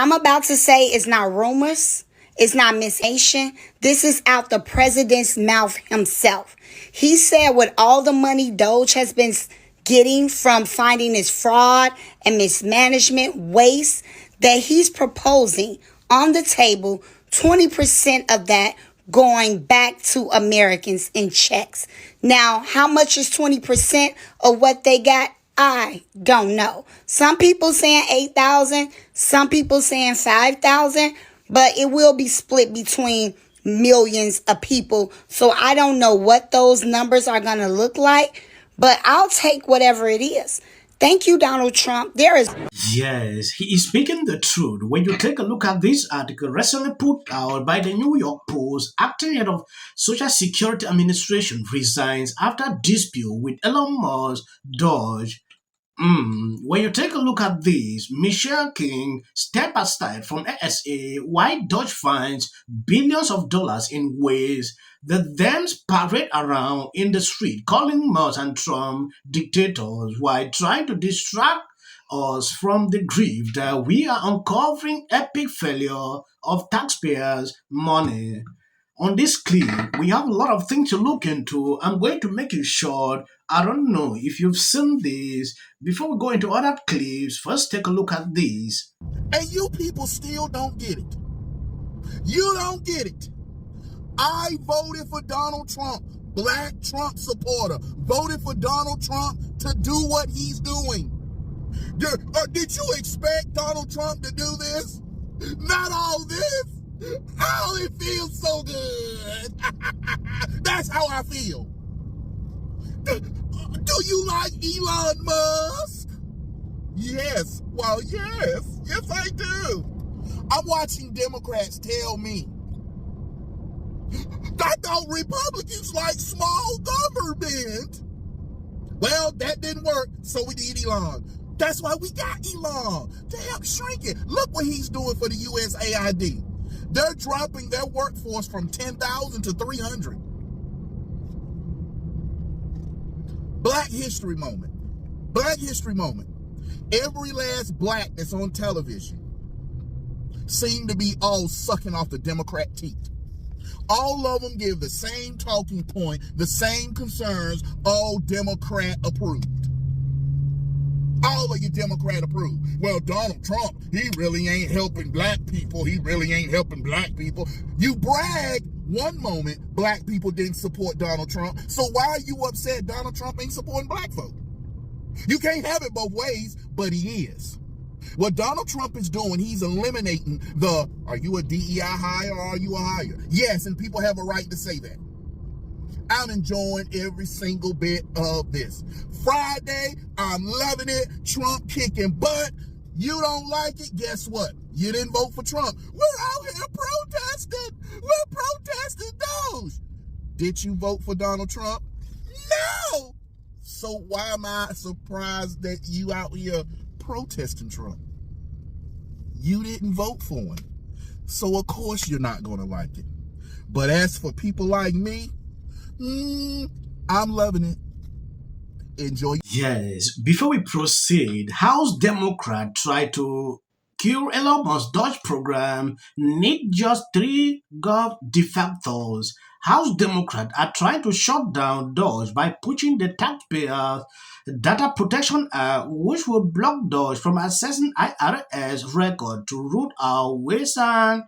I'm about to say it's not rumors. It's not misinformation. This is out the president's mouth himself. He said with all the money DOGE has been getting from finding its fraud and mismanagement waste, that he's proposing on the table 20% of that going back to Americans in checks. Now, how much is 20% of what they got? I don't know. Some people saying 8,000, some people saying 5,000, but it will be split between millions of people. So I don't know what those numbers are going to look like, but I'll take whatever it is. Thank you, Donald Trump. There is Yes, he is speaking the truth. When you take a look at this article recently put out by the New York Post, acting head of Social Security Administration resigns after dispute with Elon Musk DOGE. When you take a look at this, Michelle King step aside from ASA why Dodge finds billions of dollars in ways the Dems parade around in the street, calling Musk and Trump dictators while trying to distract us from the grief that we are uncovering epic failure of taxpayers' money. On this clip, we have a lot of things to look into. I'm going to make it short. I don't know if you've seen this. Before we go into other clips, first take a look at this. And you people still don't get it. You don't get it. I voted for Donald Trump, black Trump supporter. Voted for Donald Trump to do what he's doing. Did you expect Donald Trump to do this? Not all this. Oh, it feels so good. That's how I feel. Do you like Elon Musk? Yes. Well, yes. Yes, I do. I'm watching Democrats tell me, I thought Republicans like small government. Well, that didn't work, so we need Elon. That's why we got Elon, to help shrink it. Look what he's doing for the USAID. They're dropping their workforce from 10,000 to 300. Black History Moment. Black History Moment. Every last black that's on television seem to be all sucking off the Democrat teeth. All of them give the same talking point, the same concerns, all Democrat approved. All of you Democrat approved. Well, Donald Trump, he really ain't helping black people. He really ain't helping black people. You brag one moment black people didn't support Donald Trump. So why are you upset Donald Trump ain't supporting black folk? You can't have it both ways, but he is. What Donald Trump is doing, he's eliminating are you a DEI hire or are you a hire? Yes, and people have a right to say that. I'm enjoying every single bit of this. Friday, I'm loving it. Trump kicking butt. You don't like it? Guess what? You didn't vote for Trump. We're out here protesting. We're protesting those. Did you vote for Donald Trump? No. So why am I surprised that you out here protesting Trump? You didn't vote for him. So of course you're not going to like it. But as for people like me, I'm loving it. Enjoy. Yes, before we proceed, House Democrat try to kill Elon Musk's Dodge program need just 3 gov de factos. House Democrats are trying to shut down Dodge by pushing the Taxpayer Data Protection Act, which will block Dodge from accessing IRS record to root out waste, and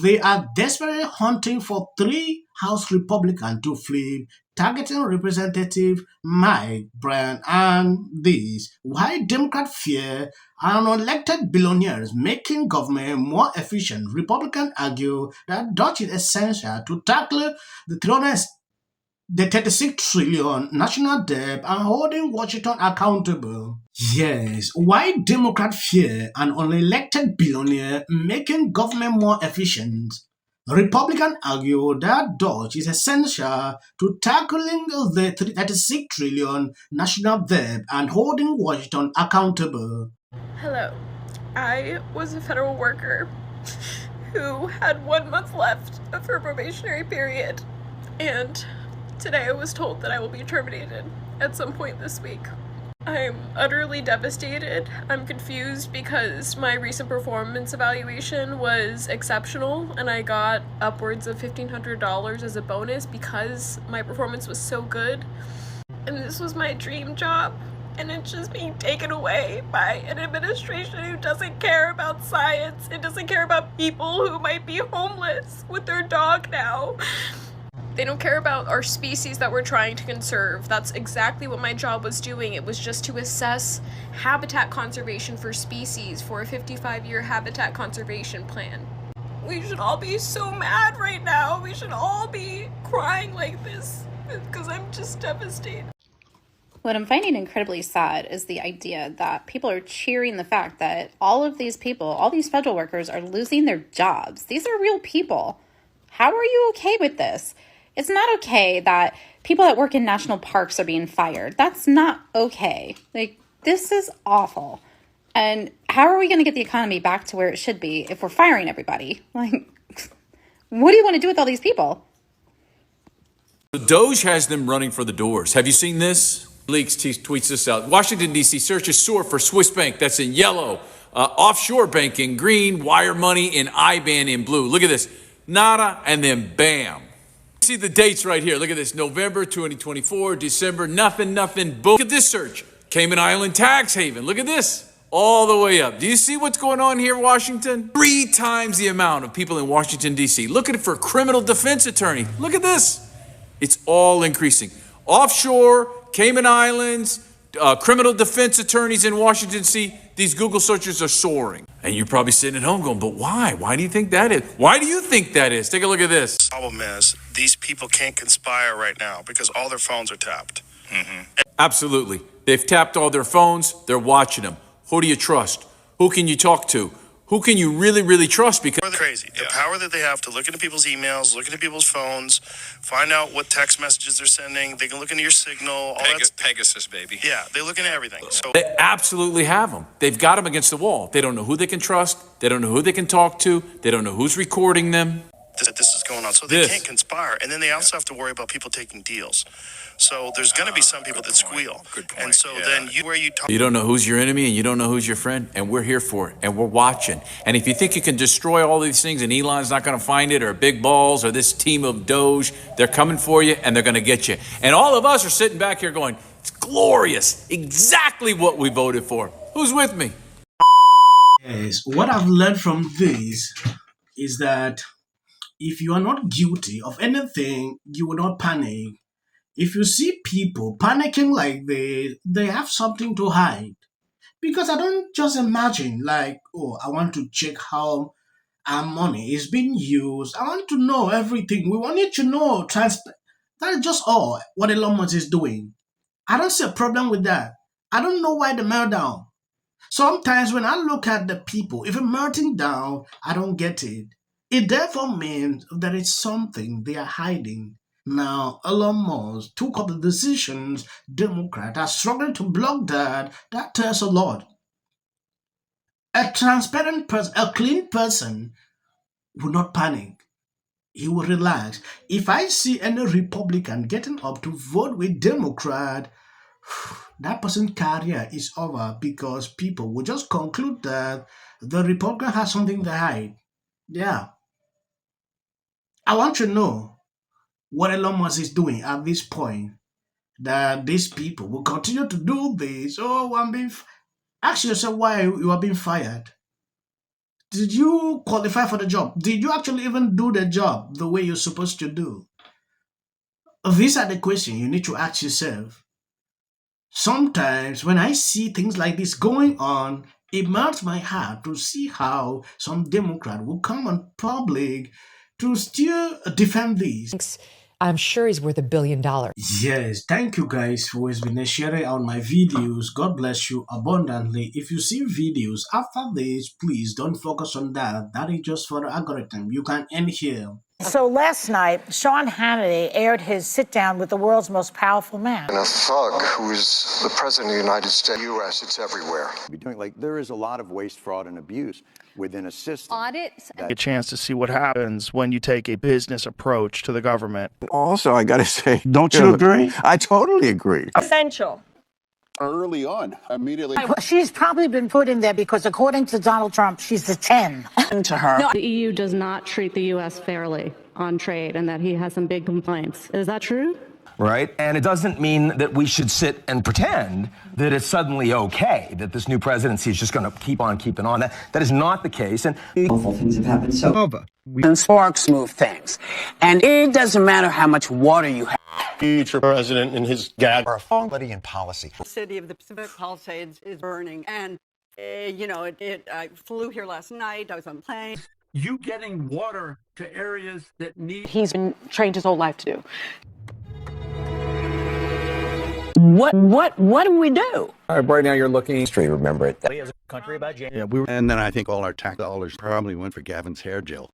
they are desperately hunting for 3 House Republicans to flip, targeting Representative Mike Bryan and this. Why Democrats fear unelected billionaires making government more efficient? Republicans argue that Dodge is essential to tackle the 36 trillion national debt and holding Washington accountable. Yes, why Democrats fear an unelected billionaire making government more efficient? Republicans argue that DOGE is essential to tackling the 36 trillion national debt and holding Washington accountable. Hello. I was a federal worker who had 1 month left of her probationary period, and today I was told that I will be terminated at some point this week. I'm utterly devastated. I'm confused because my recent performance evaluation was exceptional and I got upwards of $1,500 as a bonus because my performance was so good. And this was my dream job, and it's just being taken away by an administration who doesn't care about science and doesn't care about people who might be homeless with their dog now. They don't care about our species that we're trying to conserve. That's exactly what my job was doing. It was just to assess habitat conservation for species for a 55-year habitat conservation plan. We should all be so mad right now. We should all be crying like this because I'm just devastated. What I'm finding incredibly sad is the idea that people are cheering the fact that all of these people, all these federal workers are losing their jobs. These are real people. How are you okay with this? It's not okay that people that work in national parks are being fired. That's not okay. Like, this is awful. And how are we going to get the economy back to where it should be if we're firing everybody? Like, what do you want to do with all these people? The DOGE has them running for the doors. Have you seen this? Leaks tweets this out. Washington, D.C. searches soar for Swiss bank. That's in yellow. Offshore bank in green. Wire money in IBAN in blue. Look at this. Nada, and then bam. See the dates right here. Look at this. November 2024, December, nothing, boom. Look at this search. Cayman Island tax haven. Look at this. All the way up. Do you see what's going on here, Washington? 3 times the amount of people in Washington, D.C. Look at it for criminal defense attorney. Look at this. It's all increasing. Offshore, Cayman Islands, criminal defense attorneys in Washington, D.C., these Google searches are soaring. And you're probably sitting at home going, but why? Why do you think that is? Why do you think that is? Take a look at this. The problem is these people can't conspire right now because all their phones are tapped. Absolutely. They've tapped all their phones. They're watching them. Who do you trust? Who can you talk to? Who can you really, really trust? Because They're crazy. The power that they have to look into people's emails, look into people's phones, find out what text messages they're sending. They can look into your signal. All that's Pegasus, baby. Yeah, they look into everything. So they absolutely have them. They've got them against the wall. They don't know who they can trust. They don't know who they can talk to. They don't know who's recording them. this is going on. So they can't conspire. And then they also have to worry about people taking deals. So there's going to be some people that squeal. Good point. And so then you don't know who's your enemy and you don't know who's your friend. And we're here for it. And we're watching. And if you think you can destroy all these things and Elon's not going to find it, or big balls, or this team of DOGE, they're coming for you and they're going to get you. And all of us are sitting back here going, it's glorious. Exactly what we voted for. Who's with me? Yes, what I've learned from this is that if you are not guilty of anything, you will not panic. If you see people panicking like they have something to hide. Because I don't just imagine like, oh, I want to check how our money is being used. I want to know everything. We want you to know. That is just all what Elon Musk is doing. I don't see a problem with that. I don't know why the meltdown. Sometimes when I look at the people, if I'm melting down, I don't get it. It therefore means there is something they are hiding. Now, Elon Musk took up the decisions. Democrats are struggling to block that. That tells a lot. A transparent person, a clean person will not panic. He will relax. If I see any Republican getting up to vote with Democrat, that person's career is over because people will just conclude that the Republican has something to hide. Yeah. I want to know what Elon Musk is doing at this point, that these people will continue to do this. Oh, ask yourself why you are being fired. Did you qualify for the job? Did you actually even do the job the way you're supposed to do? These are the questions you need to ask yourself. Sometimes when I see things like this going on, it melts my heart to see how some Democrat will come on public to still defend this. I'm sure he's worth $1 billion. Yes, thank you guys for always been sharing out my videos. God bless you abundantly. If you see videos after this, please don't focus on that. That is just for the algorithm. You can end here. So last night, Sean Hannity aired his sit-down with the world's most powerful man. And a thug who is the president of the United States, U.S., it's everywhere. There is a lot of waste, fraud, and abuse within a system. Audits. A chance to see what happens when you take a business approach to the government. Also, I got to say, don't you agree? I totally agree. Essential early on, immediately. She's probably been put in there because, according to Donald Trump, she's a 10. To her. The EU does not treat the U.S. fairly on trade and that he has some big complaints. Is that true? Right? And it doesn't mean that we should sit and pretend that it's suddenly okay, that this new presidency is just going to keep on keeping on. That is not the case. And Awful things have happened. So, and sparks move things. And it doesn't matter how much water you have. Future president and his gag are quality and policy. The city of the Pacific Palisades is burning. And, I flew here last night. I was on a plane. You getting water to areas that need... He's been trained his whole life to do. What do we do? Right now you're looking history, remember it. As a country about and then I think all our tax dollars probably went for Gavin's hair gel.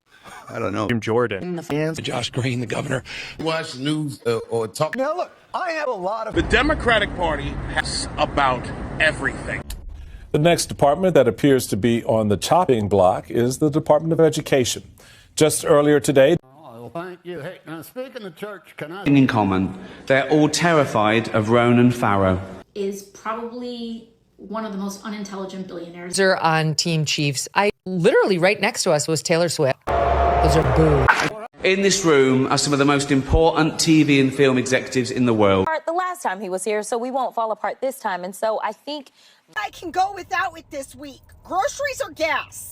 I don't know. Jordan. The fans. Josh Green, the governor. Watch news or talk. Now look, I have a lot of... The Democratic Party has about everything. The next department that appears to be on the chopping block is the Department of Education. Just earlier today... Thank you. Hey, now speaking of church, can I... In common, they're all terrified of Ronan Farrow. Is probably one of the most unintelligent billionaires. On Team Chiefs, literally right next to us was Taylor Swift. Those are boo. In this room are some of the most important TV and film executives in the world. The last time he was here, so we won't fall apart this time. And so I think I can go without it this week. Groceries or gas?